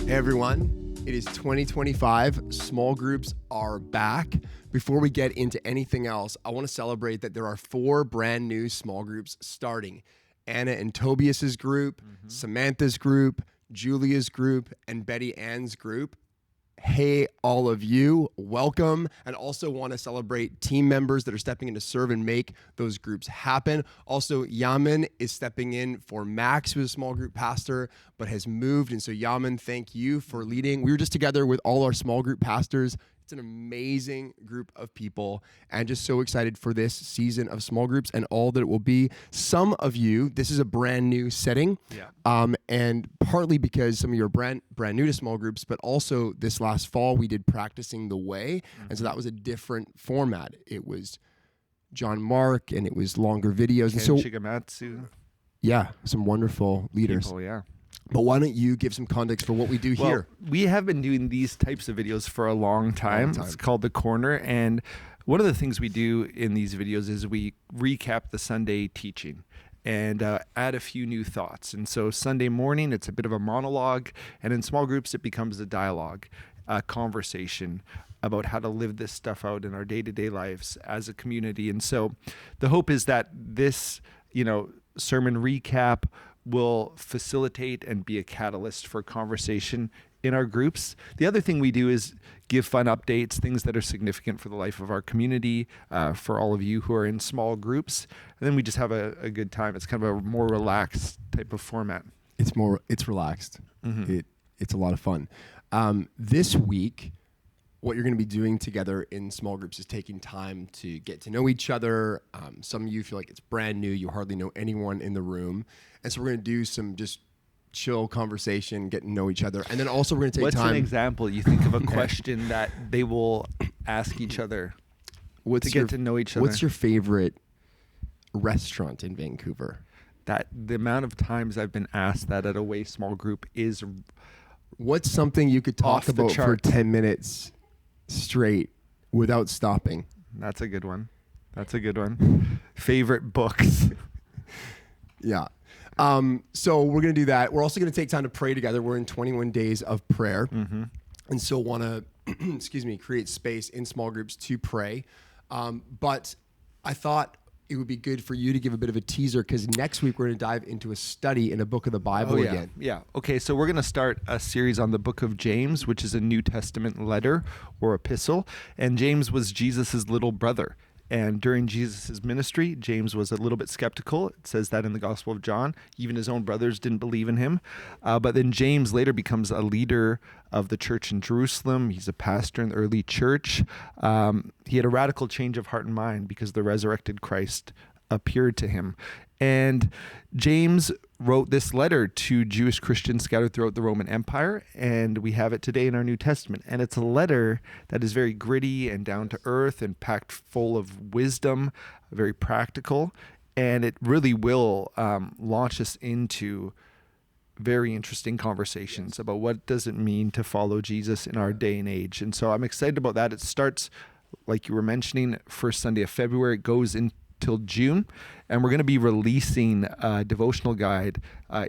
Hey everyone, it is 2025. Small groups are back. Before we get into anything else, I want to celebrate that there are 4 brand new small groups starting. Anna and Tobias's group, Samantha's group, Julia's group, and Betty Ann's group. Hey, all of you, welcome. And also want to celebrate team members that are stepping in to serve and make those groups happen. Also, Yaman is stepping in for Max, who's a small group pastor, but has moved. And so Yaman, thank you for leading. We were just together with all our small group pastors. It's an amazing group of people and just so excited for this season of small groups and all that it will be. Some of you, this is a brand new setting. And partly because some of you are brand new to small groups, but also this last fall we did Practicing the Way. And so that was a different format. It was John Mark and it was longer videos. Ken and so Shigematsu. Yeah, some wonderful leaders. People, yeah. But why don't you give some context for what we do here? We have been doing these types of videos for a long time. It's called The Corner. And one of the things we do in these videos is we recap the Sunday teaching and add a few new thoughts. And so Sunday morning, it's a bit of a monologue. And in small groups, it becomes a dialogue, a conversation about how to live this stuff out in our day-to-day lives as a community. And so the hope is that this, sermon recap will facilitate and be a catalyst for conversation in our groups. The other thing we do is give fun updates, things that are significant for the life of our community, for all of you who are in small groups. And then we just have a good time. It's kind of a more relaxed type of format. It's relaxed. It's a lot of fun. This week, what you're going to be doing together in small groups is taking time to get to know each other. Some of you feel like it's brand new. You hardly know anyone in the room. And so we're going to do some just chill conversation, get to know each other. And then also we're going to take time. What's an example? You think of a question that they will ask each other to get to know each other. What's your favorite restaurant in Vancouver? That the amount of times I've been asked that at a way small group is what's something you could talk about for 10 minutes straight without stopping? That's a good one. Favorite books. Yeah. So we're going to do that. We're also going to take time to pray together. We're in 21 days of prayer. And so want to, create space in small groups to pray. But I thought it would be good for you to give a bit of a teaser because next week we're going to dive into a study in a book of the Bible again. Yeah. Okay, so we're going to start a series on the book of James, which is a New Testament letter or epistle. And James was Jesus's little brother. And during Jesus' ministry, James was a little bit skeptical. It says that in the Gospel of John. Even his own brothers didn't believe in him. But then James later becomes a leader of the church in Jerusalem. He's a pastor in the early church. He had a radical change of heart and mind because the resurrected Christ appeared to him. And James wrote this letter to Jewish Christians scattered throughout the Roman Empire, and we have it today in our New Testament. And it's a letter that is very gritty and down to earth and packed full of wisdom, very practical, and it really will launch us into very interesting conversations about what does it mean to follow Jesus in our day and age. And so I'm excited about that. It starts, like you were mentioning, first Sunday of February. It goes until June, and we're going to be releasing a devotional guide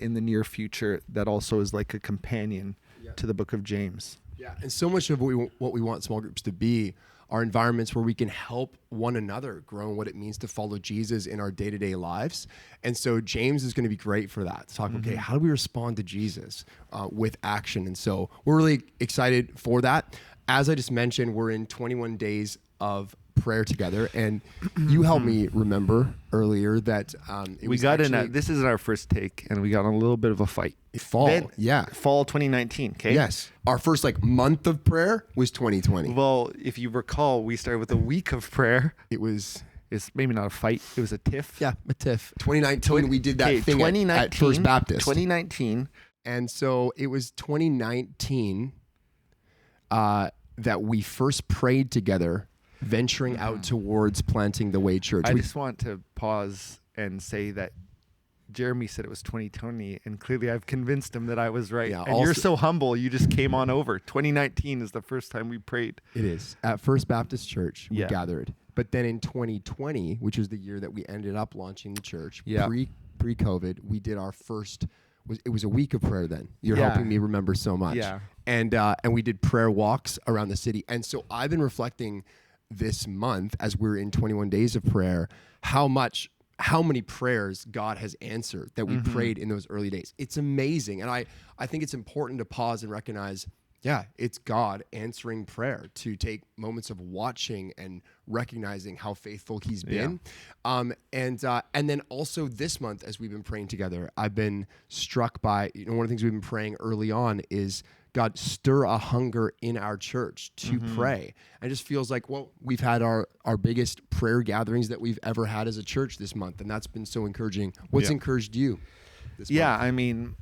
in the near future that also is like a companion to the book of James. Yeah, and so much of what we want small groups to be are environments where we can help one another grow in what it means to follow Jesus in our day-to-day lives. And so James is going to be great for that, to talk, okay, how do we respond to Jesus with action? And so we're really excited for that. As I just mentioned, we're in 21 days of prayer together, and you helped me remember earlier that this is our first take, and we got in a little bit of a fight. Fall 2019. Okay. Yes, our first month of prayer was 2020. Well, if you recall, we started with a week of prayer. It's maybe not a fight. It was a tiff. Yeah, a tiff. 2019, we did that thing at First Baptist. 2019, and so it was 2019 that we first prayed together, venturing out towards planting the Way Church. I just want to pause and say that Jeremy said it was 2020, and clearly I've convinced him that I was right. Yeah, and you're so humble, you just came on over. 2019 is the first time we prayed. It is. At First Baptist Church, we gathered. But then in 2020, which was the year that we ended up launching the church, pre-COVID, we did our first it was a week of prayer then. You're Yeah. helping me remember so much. Yeah. And we did prayer walks around the city. And so I've been reflecting this month as we're in 21 days of prayer, how many prayers God has answered that we prayed in those early days. It's amazing. And I think it's important to pause and recognize, yeah, it's God answering prayer, to take moments of watching and recognizing how faithful he's been. And then also this month, as we've been praying together, I've been struck by, one of the things we've been praying early on is, God, stir a hunger in our church to pray. And it just feels like, well, we've had our biggest prayer gatherings that we've ever had as a church this month. And that's been so encouraging. What's encouraged you this month? Yeah, I mean,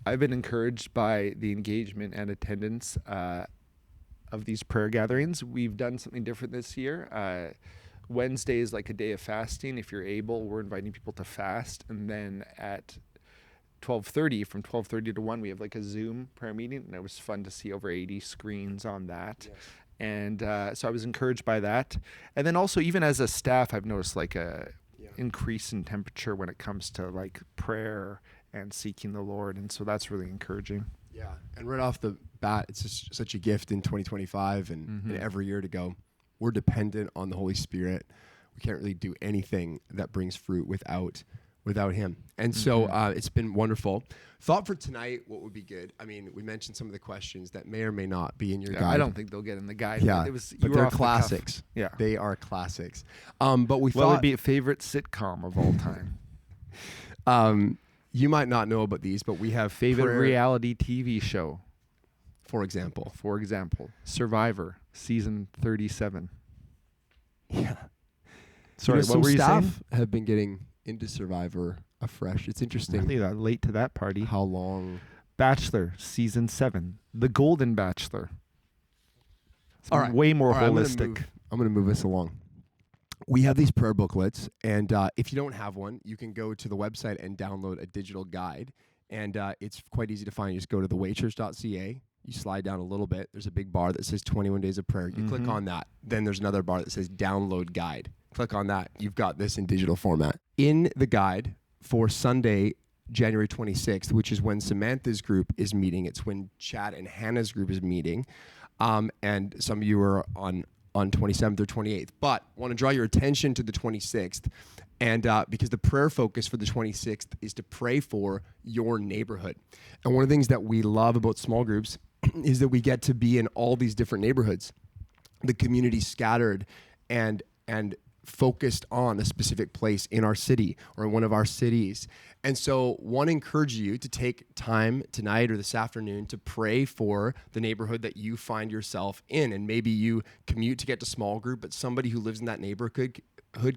I've been encouraged by the engagement and attendance of these prayer gatherings. We've done something different this year. Wednesday is like a day of fasting. If you're able, we're inviting people to fast. And then at 12:30, from 12:30 to 1, we have like a Zoom prayer meeting. And it was fun to see over 80 screens on that. Yes. And so I was encouraged by that. And then also, even as a staff, I've noticed like a increase in temperature when it comes to like prayer and seeking the Lord. And so that's really encouraging. Yeah. And right off the bat, it's just such a gift in 2025 and every year to go, we're dependent on the Holy Spirit. We can't really do anything that brings fruit without him. And so it's been wonderful. Thought for tonight, what would be good? I mean, we mentioned some of the questions that may or may not be in your guide. I don't think they'll get in the guide. Yeah, but they're off the cuff. classics. Yeah. They are classics. But we What thought... would be a favorite sitcom of all time? You might not know about these, but we have Favorite reality TV show, for example. Survivor, season 37. Yeah. Sorry, some what were you staff saying? have been getting into Survivor afresh. It's interesting. Really late to that party. How long? Bachelor, season 7. The Golden Bachelor. It's All right. way more All right, holistic. I'm going to move us along. We have these prayer booklets, and if you don't have one, you can go to the website and download a digital guide, and it's quite easy to find. You just go to thewaychurch.ca, you slide down a little bit, there's a big bar that says 21 Days of Prayer. You click on that, then there's another bar that says Download Guide. Click on that, you've got this in digital format. In the guide for Sunday, January 26th, which is when Samantha's group is meeting, it's when Chad and Hannah's group is meeting, and some of you are on 27th or 28th, but I want to draw your attention to the 26th, and because the prayer focus for the 26th is to pray for your neighborhood. And one of the things that we love about small groups is that we get to be in all these different neighborhoods, the community scattered and focused on a specific place in our city or in one of our cities. And so want to encourage you to take time tonight or this afternoon to pray for the neighborhood that you find yourself in. And maybe you commute to get to small group, but somebody who lives in that neighborhood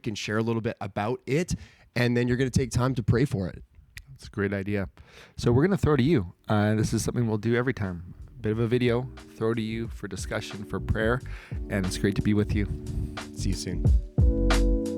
can share a little bit about it. And then you're going to take time to pray for it. That's a great idea. So we're going to throw to you. This is something we'll do every time. Bit of a video, throw to you for discussion, for prayer. And it's great to be with you. See you soon.